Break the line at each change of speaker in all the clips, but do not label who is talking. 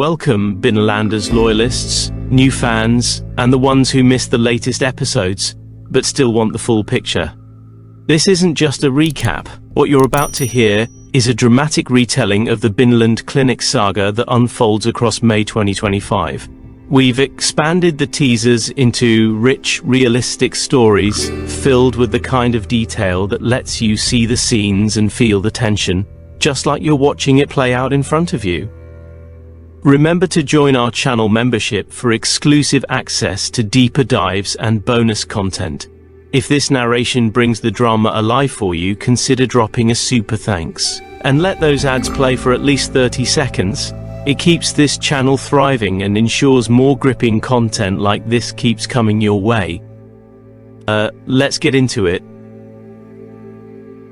Welcome, Binnelanders loyalists, new fans, and the ones who missed the latest episodes, but still want the full picture. This isn't just a recap. What you're about to hear is a dramatic retelling of the Binneland Clinic saga that unfolds across May 2025. We've expanded the teasers into rich, realistic stories filled with the kind of detail that lets you see the scenes and feel the tension, just like you're watching it play out in front of you. Remember to join our channel membership for exclusive access to deeper dives and bonus content. If this narration brings the drama alive for you, consider dropping a super thanks. And let those ads play for at least 30 seconds. It keeps this channel thriving and ensures more gripping content like this keeps coming your way. Let's get into it.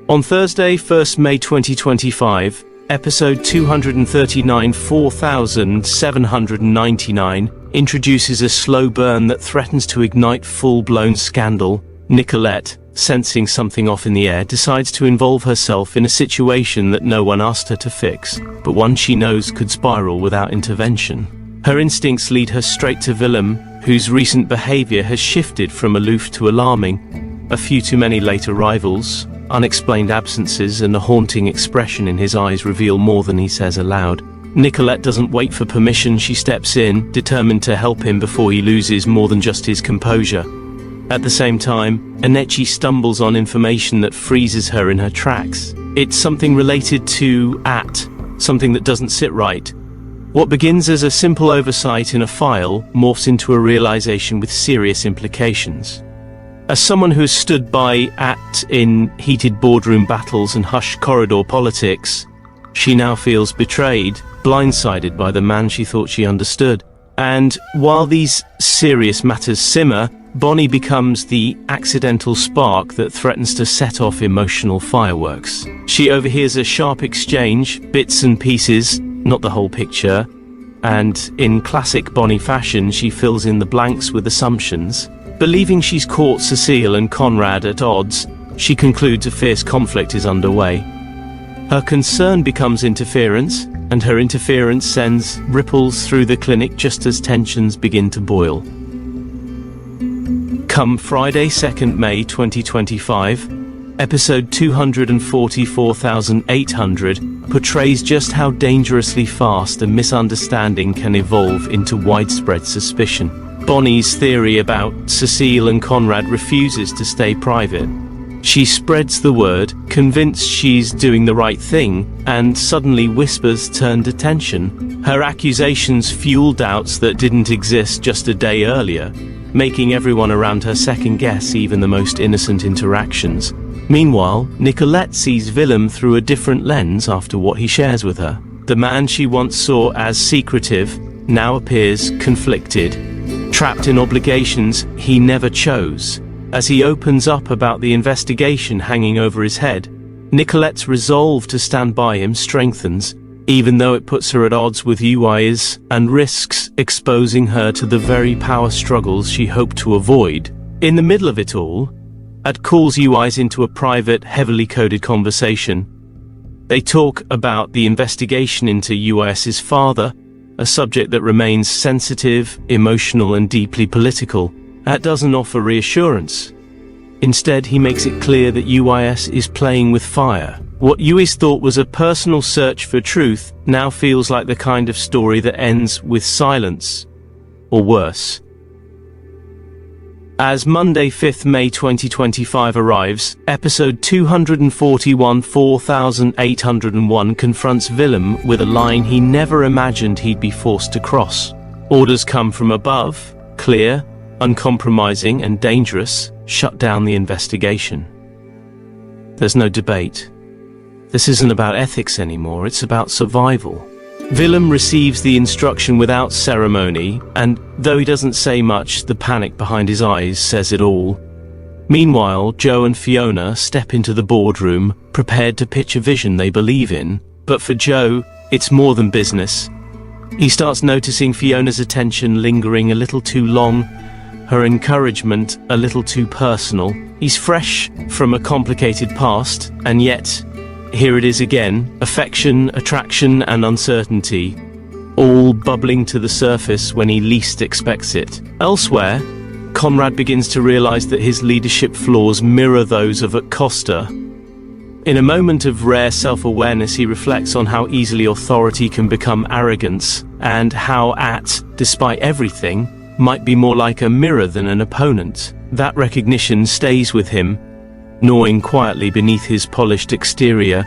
On Thursday, 1st May 2025, Episode 239, 4799, introduces a slow burn that threatens to ignite full-blown scandal. Nicolette, sensing something off in the air, decides to involve herself in a situation that no one asked her to fix, but one she knows could spiral without intervention. Her instincts lead her straight to Willem, whose recent behavior has shifted from aloof to alarming. A few too many late arrivals, unexplained absences, and a haunting expression in his eyes reveal more than he says aloud. Nicolette doesn't wait for permission. She steps in, determined to help him before he loses more than just his composure. At the same time, Anechi stumbles on information that freezes her in her tracks. It's something related to something that doesn't sit right. What begins as a simple oversight in a file morphs into a realization with serious implications. As someone who has stood by in heated boardroom battles and hushed corridor politics, she now feels betrayed, blindsided by the man she thought she understood. And while these serious matters simmer, Bonnie becomes the accidental spark that threatens to set off emotional fireworks. She overhears a sharp exchange, bits and pieces, not the whole picture, and in classic Bonnie fashion, she fills in the blanks with assumptions. Believing she's caught Cecile and Conrad at odds, she concludes a fierce conflict is underway. Her concern becomes interference, and her interference sends ripples through the clinic just as tensions begin to boil. Come Friday, 2nd May 2025, episode 244,800 portrays just how dangerously fast a misunderstanding can evolve into widespread suspicion. Bonnie's theory about Cecile and Conrad refuses to stay private. She spreads the word, convinced she's doing the right thing, and suddenly whispers turned attention. Her accusations fuel doubts that didn't exist just a day earlier, making everyone around her second-guess even the most innocent interactions. Meanwhile, Nicolette sees Willem through a different lens after what he shares with her. The man she once saw as secretive now appears conflicted, trapped in obligations he never chose. As he opens up about the investigation hanging over his head, Nicolette's resolve to stand by him strengthens, even though it puts her at odds with UIs and risks exposing her to the very power struggles she hoped to avoid. In the middle of it all, Ad calls UIs into a private, heavily coded conversation. They talk about the investigation into UIS's father, a subject that remains sensitive, emotional, and deeply political. That doesn't offer reassurance. Instead, he makes it clear that UIS is playing with fire. What UIS thought was a personal search for truth now feels like the kind of story that ends with silence, or worse. As Monday, 5th May 2025 arrives, episode 241, 4801 confronts Willem with a line he never imagined he'd be forced to cross. Orders come from above, clear, uncompromising, and dangerous: shut down the investigation. There's no debate. This isn't about ethics anymore, it's about survival. Willem receives the instruction without ceremony, and though he doesn't say much, the panic behind his eyes says it all. Meanwhile, Joe and Fiona step into the boardroom, prepared to pitch a vision they believe in. But for Joe, it's more than business. He starts noticing Fiona's attention lingering a little too long, her encouragement a little too personal. He's fresh from a complicated past, and yet here it is again: affection, attraction, and uncertainty, all bubbling to the surface when he least expects it. Elsewhere, Conrad begins to realize that his leadership flaws mirror those of Acosta. In a moment of rare self-awareness, he reflects on how easily authority can become arrogance, and how despite everything, might be more like a mirror than an opponent. That recognition stays with him, gnawing quietly beneath his polished exterior.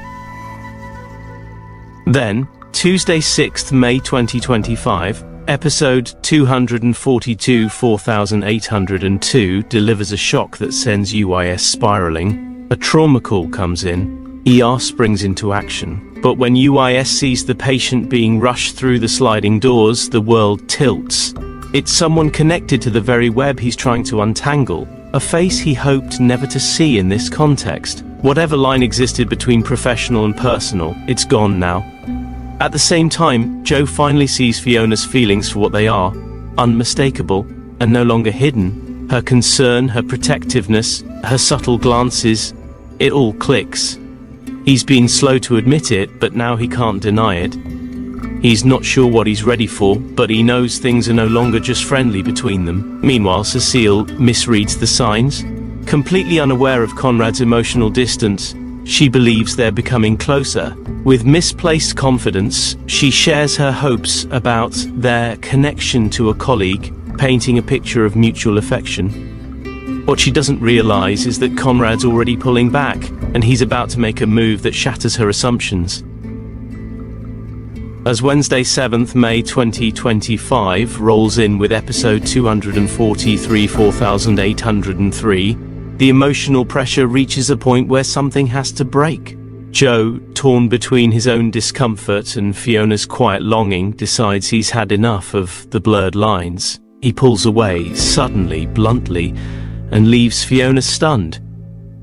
Then, Tuesday 6th May 2025, episode 242 4802 delivers a shock that sends UIS spiraling. A trauma call comes in. ER springs into action. But when UIS sees the patient being rushed through the sliding doors, the world tilts. It's someone connected to the very web he's trying to untangle. A face he hoped never to see in this context. Whatever line existed between professional and personal, it's gone now. At the same time, Joe finally sees Fiona's feelings for what they are, unmistakable, and no longer hidden. Her concern, her protectiveness, her subtle glances, it all clicks. He's been slow to admit it, but now he can't deny it. He's not sure what he's ready for, but he knows things are no longer just friendly between them. Meanwhile, Cecile misreads the signs. Completely unaware of Conrad's emotional distance, she believes they're becoming closer. With misplaced confidence, she shares her hopes about their connection to a colleague, painting a picture of mutual affection. What she doesn't realize is that Conrad's already pulling back, and he's about to make a move that shatters her assumptions. As Wednesday 7th May 2025 rolls in with episode 243 4803, the emotional pressure reaches a point where something has to break. Joe, torn between his own discomfort and Fiona's quiet longing, decides he's had enough of the blurred lines. He pulls away, suddenly, bluntly, and leaves Fiona stunned.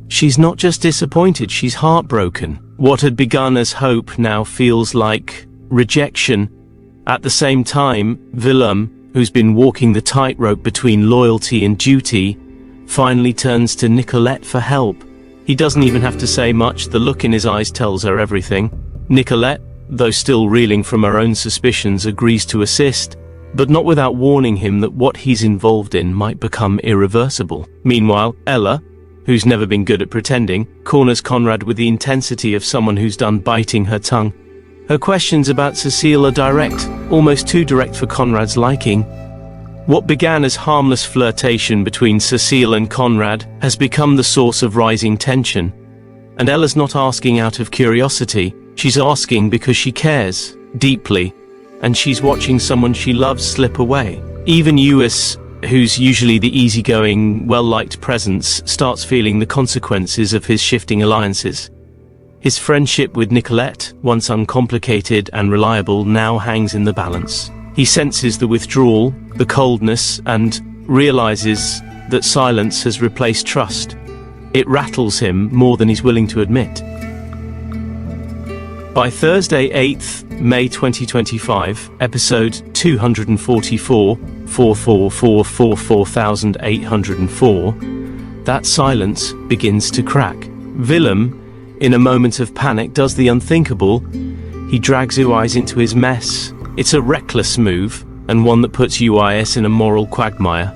She's not just disappointed, she's heartbroken. What had begun as hope now feels like rejection. At the same time, Willem, who's been walking the tightrope between loyalty and duty, finally turns to Nicolette for help. He doesn't even have to say much, the look in his eyes tells her everything. Nicolette, though still reeling from her own suspicions, agrees to assist, but not without warning him that what he's involved in might become irreversible. Meanwhile, Ella, who's never been good at pretending, corners Conrad with the intensity of someone who's done biting her tongue. Her questions about Cecile are direct, almost too direct for Conrad's liking. What began as harmless flirtation between Cecile and Conrad has become the source of rising tension. And Ella's not asking out of curiosity, she's asking because she cares, deeply, and she's watching someone she loves slip away. Even Uis, who's usually the easygoing, well-liked presence, starts feeling the consequences of his shifting alliances. His friendship with Nicolette, once uncomplicated and reliable, now hangs in the balance. He senses the withdrawal, the coldness, and realizes that silence has replaced trust. It rattles him more than he's willing to admit. By Thursday 8th May 2025, episode 244 4804, that silence begins to crack. Willem, in a moment of panic, does the unthinkable. He drags UIS into his mess. It's a reckless move, and one that puts UIS in a moral quagmire.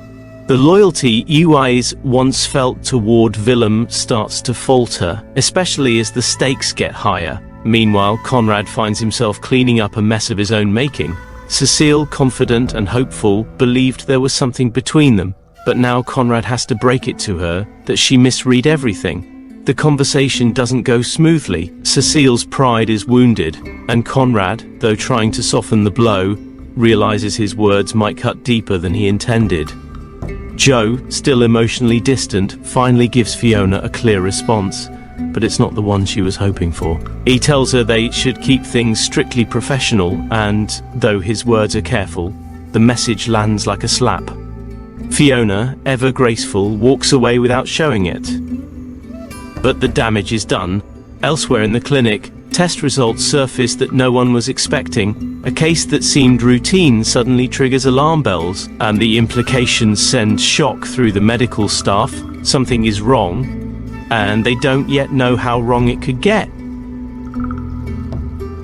The loyalty UIS once felt toward Willem starts to falter, especially as the stakes get higher. Meanwhile, Conrad finds himself cleaning up a mess of his own making. Cecile, confident and hopeful, believed there was something between them, but now Conrad has to break it to her that she misread everything. The conversation doesn't go smoothly. Cecile's pride is wounded, and Conrad, though trying to soften the blow, realizes his words might cut deeper than he intended. Joe, still emotionally distant, finally gives Fiona a clear response, but it's not the one she was hoping for. He tells her they should keep things strictly professional, and, though his words are careful, the message lands like a slap. Fiona, ever graceful, walks away without showing it. But the damage is done. Elsewhere in the clinic, test results surface that no one was expecting. A case that seemed routine suddenly triggers alarm bells, and the implications send shock through the medical staff. Something is wrong, and they don't yet know how wrong it could get.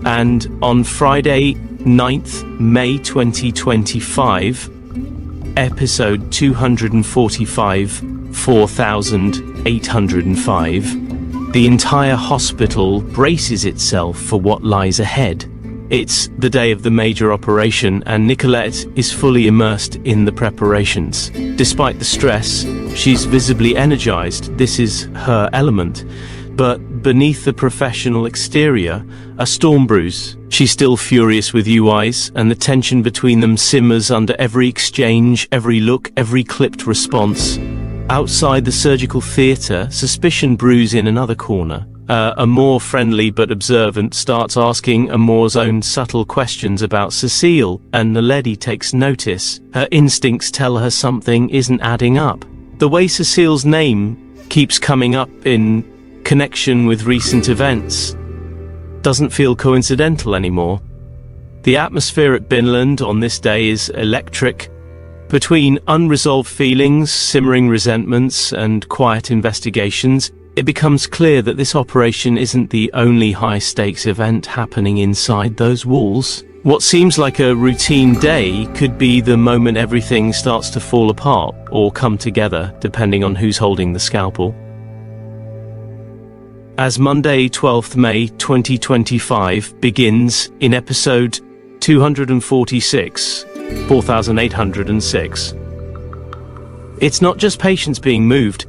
And on Friday 9th May 2025, episode 245, 4805. The entire hospital braces itself for what lies ahead. It's the day of the major operation, and Nicolette is fully immersed in the preparations. Despite the stress, she's visibly energized. This is her element. But beneath the professional exterior, a storm brews. She's still furious with UIs, and the tension between them simmers under every exchange, every look, every clipped response. Outside the surgical theatre, suspicion brews in another corner. A more friendly but observant starts asking Amour's own subtle questions about Cecile, and Naledi takes notice. Her instincts tell her something isn't adding up. The way Cecile's name keeps coming up in connection with recent events doesn't feel coincidental anymore. The atmosphere at Binneland on this day is electric. Between unresolved feelings, simmering resentments, and quiet investigations, it becomes clear that this operation isn't the only high-stakes event happening inside those walls. What seems like a routine day could be the moment everything starts to fall apart or come together, depending on who's holding the scalpel. As Monday, 12th May 2025 begins in episode 246, 4806. It's not just patients being moved.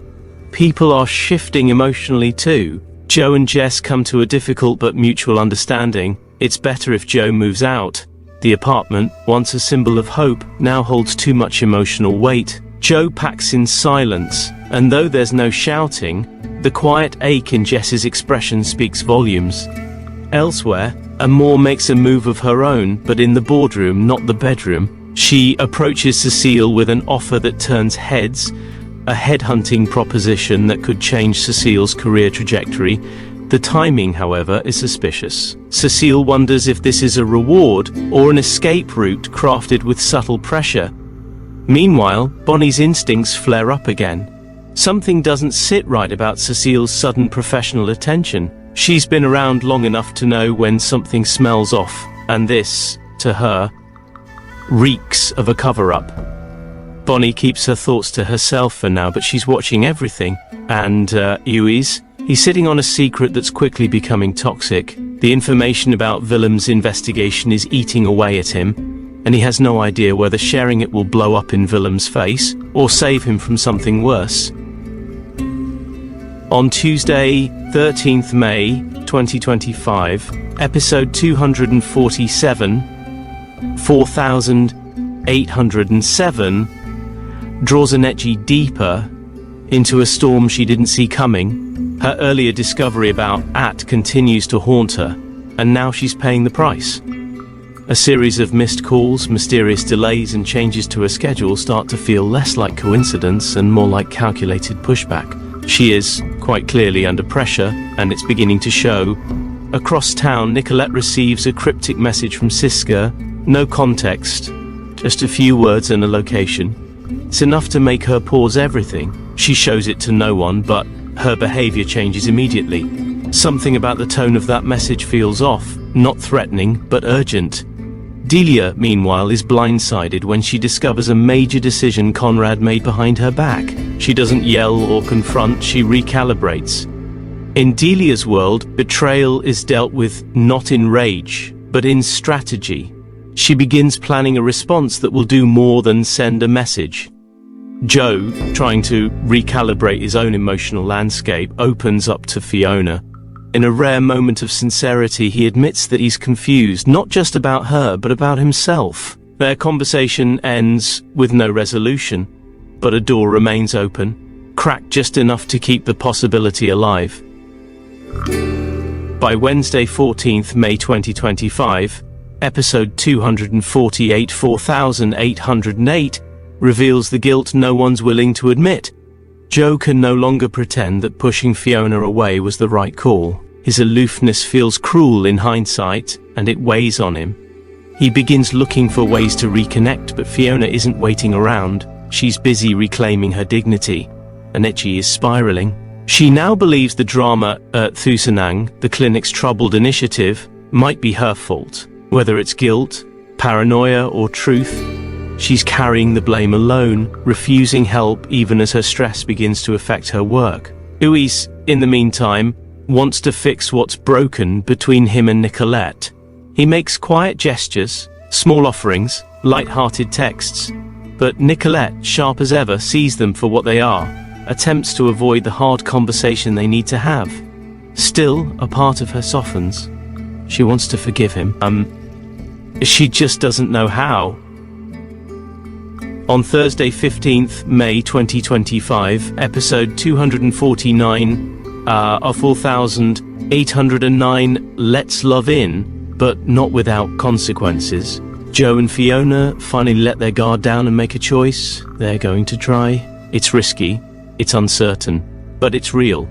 People are shifting emotionally too. Joe and Jess come to a difficult but mutual understanding. It's better if Joe moves out. The apartment, once a symbol of hope, now holds too much emotional weight. Joe packs in silence, and though there's no shouting, the quiet ache in Jess's expression speaks volumes. Elsewhere, Amour makes a move of her own, but in the boardroom, not the bedroom. She approaches Cecile with an offer that turns heads, a headhunting proposition that could change Cecile's career trajectory. The timing, however, is suspicious. Cecile wonders if this is a reward or an escape route crafted with subtle pressure. Meanwhile, Bonnie's instincts flare up again. Something doesn't sit right about Cecile's sudden professional attention. She's been around long enough to know when something smells off, and this, to her, reeks of a cover-up. Bonnie keeps her thoughts to herself for now, but she's watching everything. And Uis, he's sitting on a secret that's quickly becoming toxic. The information about Willem's investigation is eating away at him, and he has no idea whether sharing it will blow up in Willem's face or save him from something worse. On Tuesday, 13th May 2025, episode 247, 4807, draws Anechi deeper into a storm she didn't see coming. Her earlier discovery about At continues to haunt her, and now she's paying the price. A series of missed calls, mysterious delays, and changes to her schedule start to feel less like coincidence and more like calculated pushback. She is, quite clearly, under pressure, and it's beginning to show. Across town, Nicolette receives a cryptic message from Siska. No context, just a few words and a location. It's enough to make her pause everything. She shows it to no one, but her behavior changes immediately. Something about the tone of that message feels off, not threatening, but urgent. Delia, meanwhile, is blindsided when she discovers a major decision Conrad made behind her back. She doesn't yell or confront, she recalibrates. In Delia's world, betrayal is dealt with not in rage, but in strategy. She begins planning a response that will do more than send a message. Joe, trying to recalibrate his own emotional landscape, opens up to Fiona. In a rare moment of sincerity, he admits that he's confused, not just about her, but about himself. Their conversation ends with no resolution, but a door remains open, cracked just enough to keep the possibility alive. By Wednesday, 14th May 2025, episode 248, 4808, reveals the guilt no one's willing to admit. Joe can no longer pretend that pushing Fiona away was the right call. His aloofness feels cruel in hindsight, and it weighs on him. He begins looking for ways to reconnect, but Fiona isn't waiting around. She's busy reclaiming her dignity. Anechi is spiraling. She now believes the drama at Thusanang, the clinic's troubled initiative, might be her fault. Whether it's guilt, paranoia, or truth, she's carrying the blame alone, refusing help even as her stress begins to affect her work. Uis, in the meantime, wants to fix what's broken between him and Nicolette. He makes quiet gestures, small offerings, light-hearted texts, but Nicolette, sharp as ever, sees them for what they are, attempts to avoid the hard conversation they need to have. Still, a part of her softens. She wants to forgive him. She just doesn't know how. On Thursday, 15th May 2025, episode 249 of 4809, Let's Love In, but not without consequences. Joe and Fiona finally let their guard down and make a choice. They're going to try. It's risky, it's uncertain, but it's real.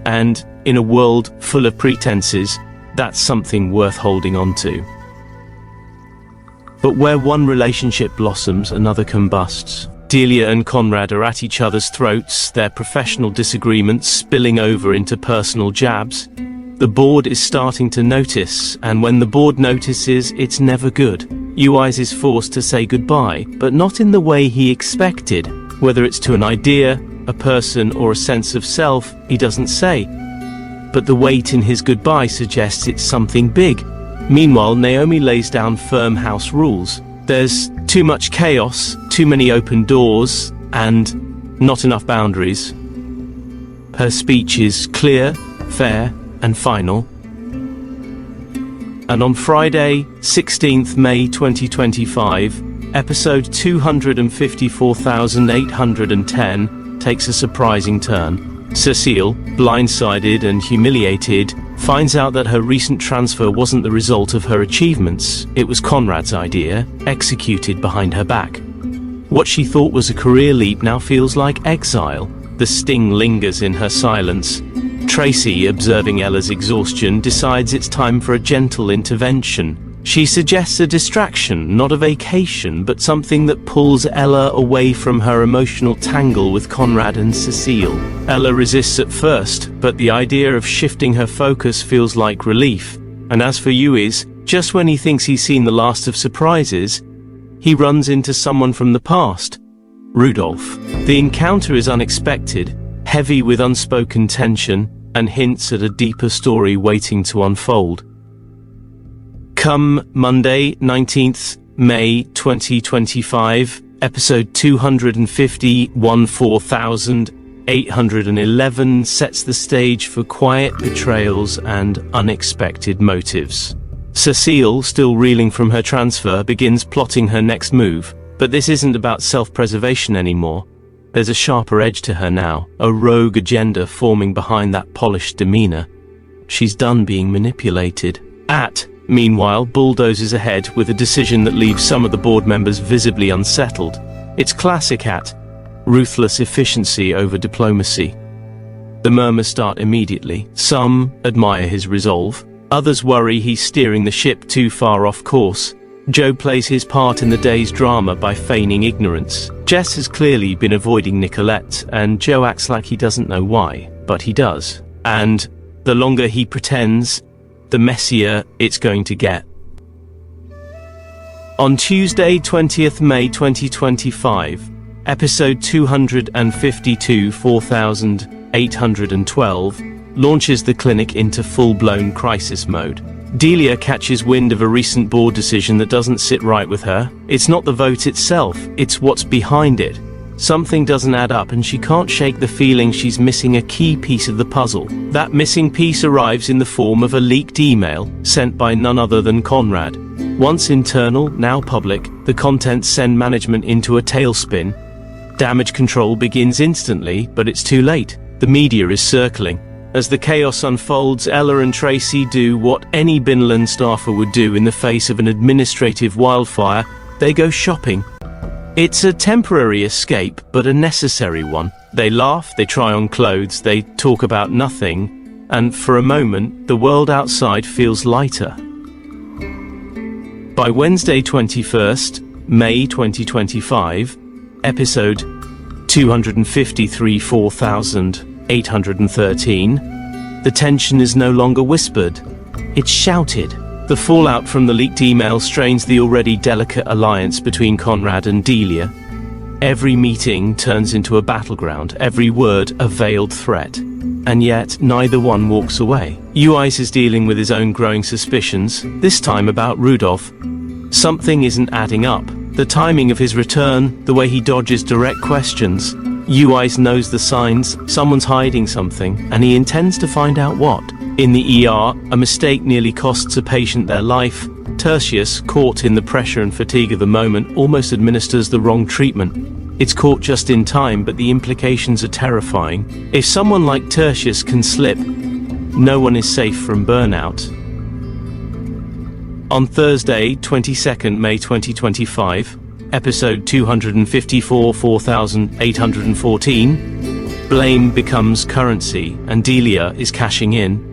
And in a world full of pretenses, that's something worth holding on to. But where one relationship blossoms, another combusts. Delia and Conrad are at each other's throats, their professional disagreements spilling over into personal jabs. The board is starting to notice, and when the board notices, it's never good. Uis is forced to say goodbye, but not in the way he expected. Whether it's to an idea, a person, or a sense of self, he doesn't say. But the weight in his goodbye suggests it's something big. Meanwhile, Naomi lays down firm house rules. There's too much chaos, too many open doors, and not enough boundaries. Her speech is clear, fair, and final. And on Friday, 16th May 2025, episode 254,810 takes a surprising turn. Cecile, blindsided and humiliated, finds out that her recent transfer wasn't the result of her achievements. It was Conrad's idea, executed behind her back. What she thought was a career leap now feels like exile. The sting lingers in her silence. Tracy, observing Ella's exhaustion, decides it's time for a gentle intervention. She suggests a distraction, not a vacation, but something that pulls Ella away from her emotional tangle with Conrad and Cecile. Ella resists at first, but the idea of shifting her focus feels like relief. And as for Uis, just when he thinks he's seen the last of surprises, he runs into someone from the past, Rudolph. The encounter is unexpected, heavy with unspoken tension, and hints at a deeper story waiting to unfold. Come Monday, 19th May 2025, episode 251,811 sets the stage for quiet betrayals and unexpected motives. Cecile, still reeling from her transfer, begins plotting her next move, but this isn't about self-preservation anymore. There's a sharper edge to her now, a rogue agenda forming behind that polished demeanor. She's done being manipulated. Meanwhile, bulldozes ahead with a decision that leaves some of the board members visibly unsettled. It's classic ruthless efficiency over diplomacy. The murmurs start immediately. Some admire his resolve. Others worry he's steering the ship too far off course. Joe plays his part in the day's drama by feigning ignorance. Jess has clearly been avoiding Nicolette, and Joe acts like he doesn't know why, but he does. And the longer he pretends, the messier it's going to get. On Tuesday, 20th May 2025, episode 252,4812 launches the clinic into full-blown crisis mode. Delia catches wind of a recent board decision that doesn't sit right with her. It's not the vote itself, it's what's behind it. Something doesn't add up, and she can't shake the feeling she's missing a key piece of the puzzle. That missing piece arrives in the form of a leaked email sent by none other than Conrad. Once internal, now public, the contents send management into a tailspin. Damage control begins instantly, but it's too late. The media is circling. As the chaos unfolds, Ella and Tracy do what any Binneland staffer would do in the face of an administrative wildfire. They go shopping. It's a temporary escape, but a necessary one. They laugh, they try on clothes, they talk about nothing, and for a moment, the world outside feels lighter. By Wednesday, 21st May 2025, episode 253,4813, the tension is no longer whispered, it's shouted. The fallout from the leaked email strains the already delicate alliance between Conrad and Delia. Every meeting turns into a battleground, every word a veiled threat. And yet, neither one walks away. Uis is dealing with his own growing suspicions, this time about Rudolph. Something isn't adding up. The timing of his return, the way he dodges direct questions. Uis knows the signs, someone's hiding something, and he intends to find out what. In the ER, a mistake nearly costs a patient their life. Tertius, caught in the pressure and fatigue of the moment, almost administers the wrong treatment. It's caught just in time, but the implications are terrifying. If someone like Tertius can slip, no one is safe from burnout. On Thursday, 22nd May 2025, episode 254, 4814, blame becomes currency, and Delia is cashing in.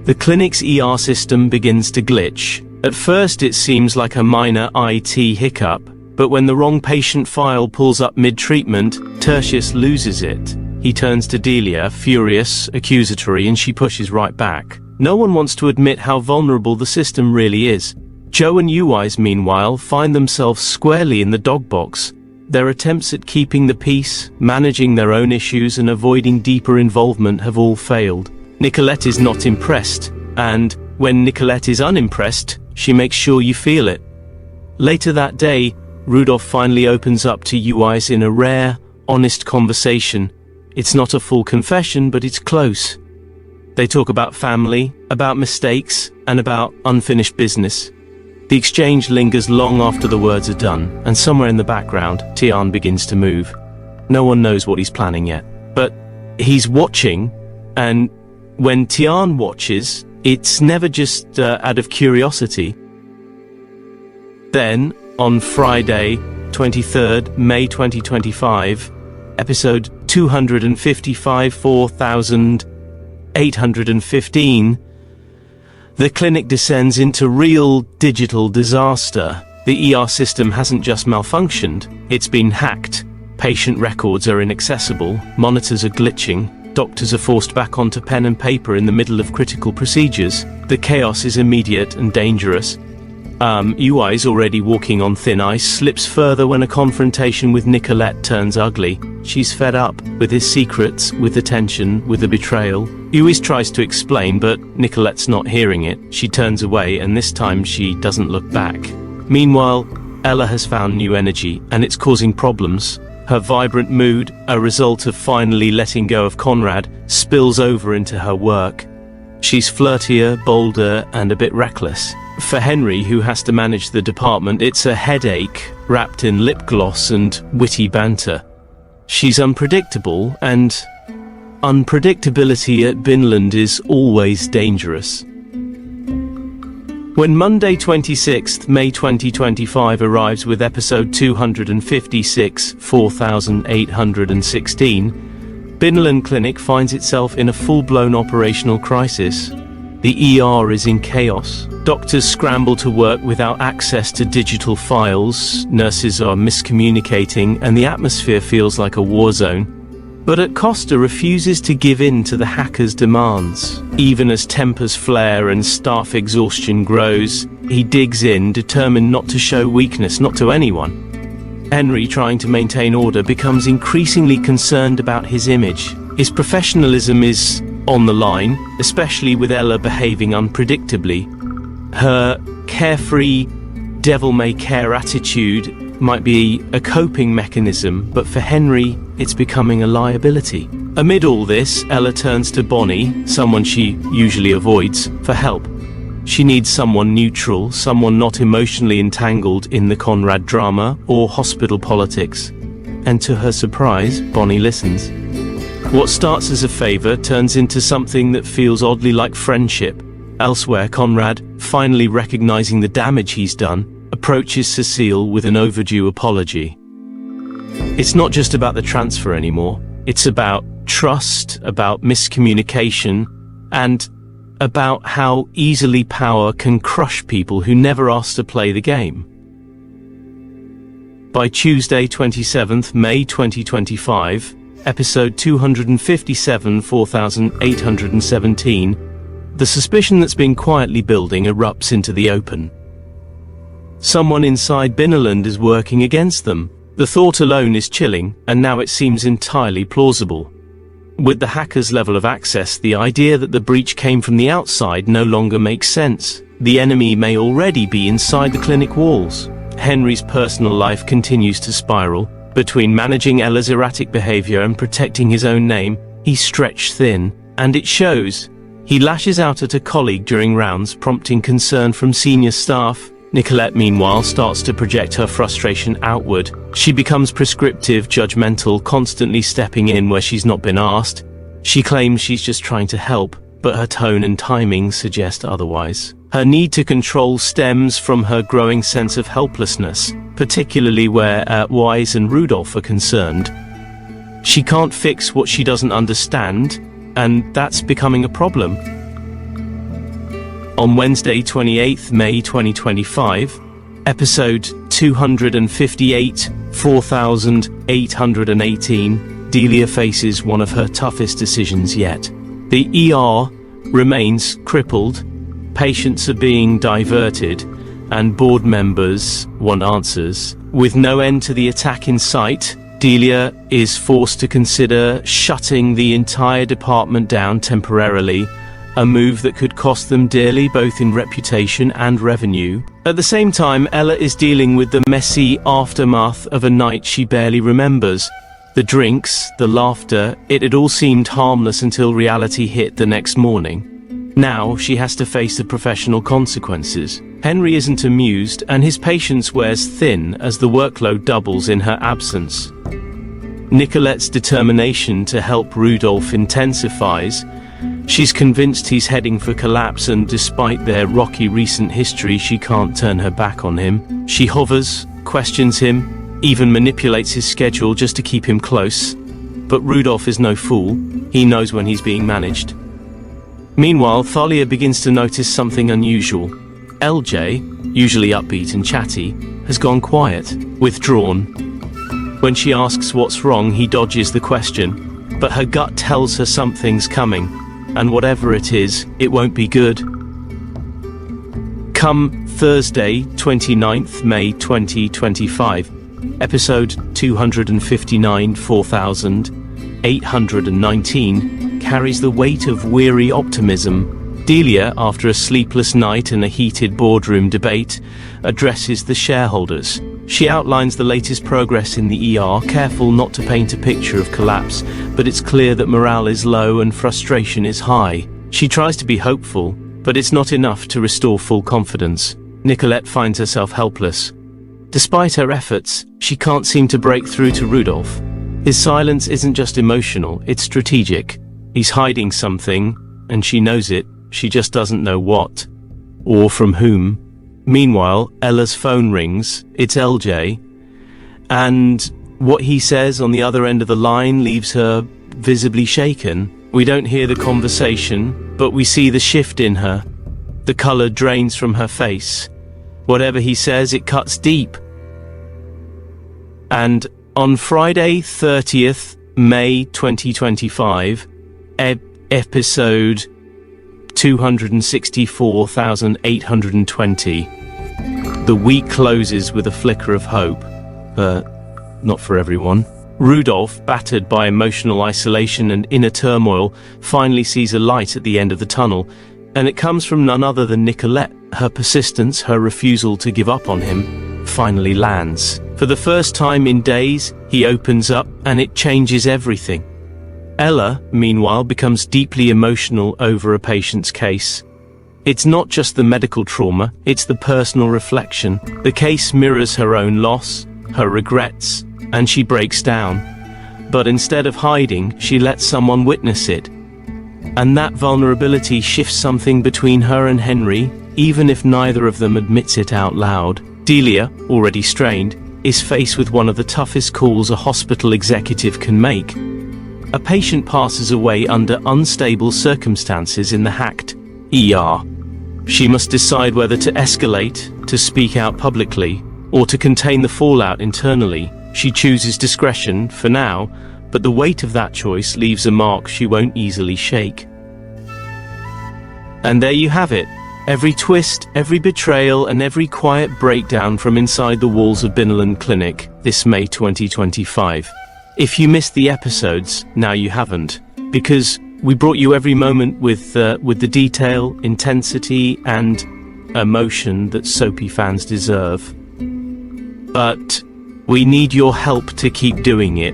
The clinic's ER system begins to glitch. At first it seems like a minor IT hiccup, but when the wrong patient file pulls up mid-treatment, Tertius loses it. He turns to Delia, furious, accusatory, and she pushes right back. No one wants to admit how vulnerable the system really is. Joe and Uis, meanwhile, find themselves squarely in the dog box. Their attempts at keeping the peace, managing their own issues, and avoiding deeper involvement have all failed. Nicolette is not impressed, and when Nicolette is unimpressed, she makes sure you feel it. Later that day, Rudolph finally opens up to Uis in a rare, honest conversation. It's not a full confession, but it's close. They talk about family, about mistakes, and about unfinished business. The exchange lingers long after the words are done, and somewhere in the background, Tian begins to move. No one knows what he's planning yet, but he's watching, and when Tian watches, it's never just out of curiosity. Then, on Friday, 23rd May 2025, episode 255, 4815, the clinic descends into real digital disaster. The ER system hasn't just malfunctioned, it's been hacked. Patient records are inaccessible, monitors are glitching, doctors are forced back onto pen and paper in the middle of critical procedures. The chaos is immediate and dangerous. Ui's, already walking on thin ice, slips further when a confrontation with Nicolette turns ugly. She's fed up with his secrets, with the tension, with the betrayal. Uis tries to explain, but Nicolette's not hearing it. She turns away, and this time she doesn't look back. Meanwhile, Ella has found new energy, and it's causing problems. Her vibrant mood, a result of finally letting go of Conrad, spills over into her work. She's flirtier, bolder, and a bit reckless. For Henry, who has to manage the department, it's a headache wrapped in lip gloss and witty banter. She's unpredictable, and unpredictability at Binneland is always dangerous. When Monday 26th May 2025 arrives with episode 256, 4816, Binneland Clinic finds itself in a full-blown operational crisis. The ER is in chaos. Doctors scramble to work without access to digital files, nurses are miscommunicating, and the atmosphere feels like a war zone. But Acosta refuses to give in to the hackers' demands. Even as tempers flare and staff exhaustion grows, he digs in, determined not to show weakness, not to anyone. Henry, trying to maintain order, becomes increasingly concerned about his image. His professionalism is on the line, especially with Ella behaving unpredictably. Her carefree, devil-may-care attitude might be a coping mechanism, but for Henry, it's becoming a liability. Amid all this, Ella turns to Bonnie, someone she usually avoids, for help. She needs someone neutral, someone not emotionally entangled in the Conrad drama or hospital politics. And to her surprise, Bonnie listens. What starts as a favor turns into something that feels oddly like friendship. Elsewhere, Conrad, finally recognizing the damage he's done, approaches Cecile with an overdue apology. It's not just about the transfer anymore. It's about trust, about miscommunication, and about how easily power can crush people who never asked to play the game. By Tuesday, 27th May 2025, episode 257, 4817, The suspicion that's been quietly building erupts into the open. Someone inside Binneland is working against them. The thought alone is chilling, and now it seems entirely plausible. With the hacker's level of access, the idea that the breach came from the outside no longer makes sense. The enemy may already be inside the clinic walls. Henry's personal life continues to spiral. Between managing Ella's erratic behavior and protecting his own name, he's stretched thin, and it shows. He lashes out at a colleague during rounds, prompting concern from senior staff. Nicolette, meanwhile, starts to project her frustration outward. She becomes prescriptive, judgmental, constantly stepping in where she's not been asked. She claims she's just trying to help, but her tone and timing suggest otherwise. Her need to control stems from her growing sense of helplessness, particularly where Wise and Rudolph are concerned. She can't fix what she doesn't understand, and that's becoming a problem. On Wednesday, 28th May 2025, episode 258, 4818, Delia faces one of her toughest decisions yet. The ER remains crippled, patients are being diverted, and board members want answers. With no end to the attack in sight, Delia is forced to consider shutting the entire department down temporarily, a move that could cost them dearly both in reputation and revenue. At the same time, Ella is dealing with the messy aftermath of a night she barely remembers. The drinks, the laughter, it had all seemed harmless until reality hit the next morning. Now she has to face the professional consequences. Henry isn't amused, and his patience wears thin as the workload doubles in her absence. Nicolette's determination to help Rudolph intensifies. She's convinced he's heading for collapse, and despite their rocky recent history, she can't turn her back on him. She hovers, questions him, even manipulates his schedule just to keep him close. But Rudolph is no fool. He knows when he's being managed. Meanwhile, Thalia begins to notice something unusual. LJ, usually upbeat and chatty, has gone quiet, withdrawn. When she asks what's wrong, he dodges the question. But her gut tells her something's coming, and whatever it is, it won't be good. Come Thursday, 29th May 2025, episode 259, 4819, carries the weight of weary optimism. Delia, after a sleepless night and a heated boardroom debate, addresses the shareholders. She outlines the latest progress in the ER, careful not to paint a picture of collapse, but it's clear that morale is low and frustration is high. She tries to be hopeful, but it's not enough to restore full confidence. Nicolette finds herself helpless. Despite her efforts, she can't seem to break through to Rudolph. His silence isn't just emotional, it's strategic. He's hiding something, and she knows it. She just doesn't know what, or from whom. Meanwhile, Ella's phone rings. It's LJ, and what he says on the other end of the line leaves her visibly shaken. We don't hear the conversation, but we see the shift in her. The color drains from her face. Whatever he says, it cuts deep. And on Friday, 30th May 2025, episode 264,820. The week closes with a flicker of hope, but not for everyone. Rudolph, battered by emotional isolation and inner turmoil, finally sees a light at the end of the tunnel, and it comes from none other than Nicolette. Her persistence, her refusal to give up on him, finally lands. For the first time in days, he opens up, and it changes everything. Ella, meanwhile, becomes deeply emotional over a patient's case. It's not just the medical trauma, it's the personal reflection. The case mirrors her own loss, her regrets, and she breaks down. But instead of hiding, she lets someone witness it. And that vulnerability shifts something between her and Henry, even if neither of them admits it out loud. Delia, already strained, is faced with one of the toughest calls a hospital executive can make. A patient passes away under unstable circumstances in the hacked ER. She must decide whether to escalate, to speak out publicly, or to contain the fallout internally. She chooses discretion for now, but the weight of that choice leaves a mark she won't easily shake. And there you have it. Every twist, every betrayal, and every quiet breakdown from inside the walls of Binneland Clinic, this May 2025. If you missed the episodes, now you haven't. Because we brought you every moment with the detail, intensity, and emotion that Soapie fans deserve. But we need your help to keep doing it.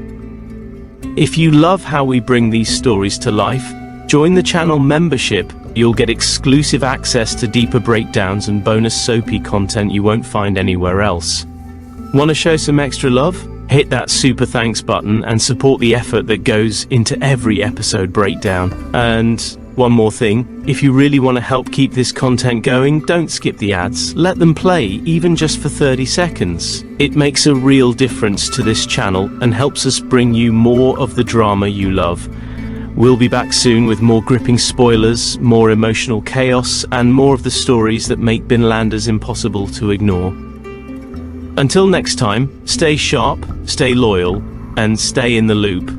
If you love how we bring these stories to life, join the channel membership. You'll get exclusive access to deeper breakdowns and bonus Soapie content you won't find anywhere else. Want to show some extra love? Hit that super thanks button and support the effort that goes into every episode breakdown. And one more thing, if you really want to help keep this content going, don't skip the ads. Let them play, even just for 30 seconds. It makes a real difference to this channel and helps us bring you more of the drama you love. We'll be back soon with more gripping spoilers, more emotional chaos, and more of the stories that make Binnelanders impossible to ignore. Until next time, stay sharp, stay loyal, and stay in the loop.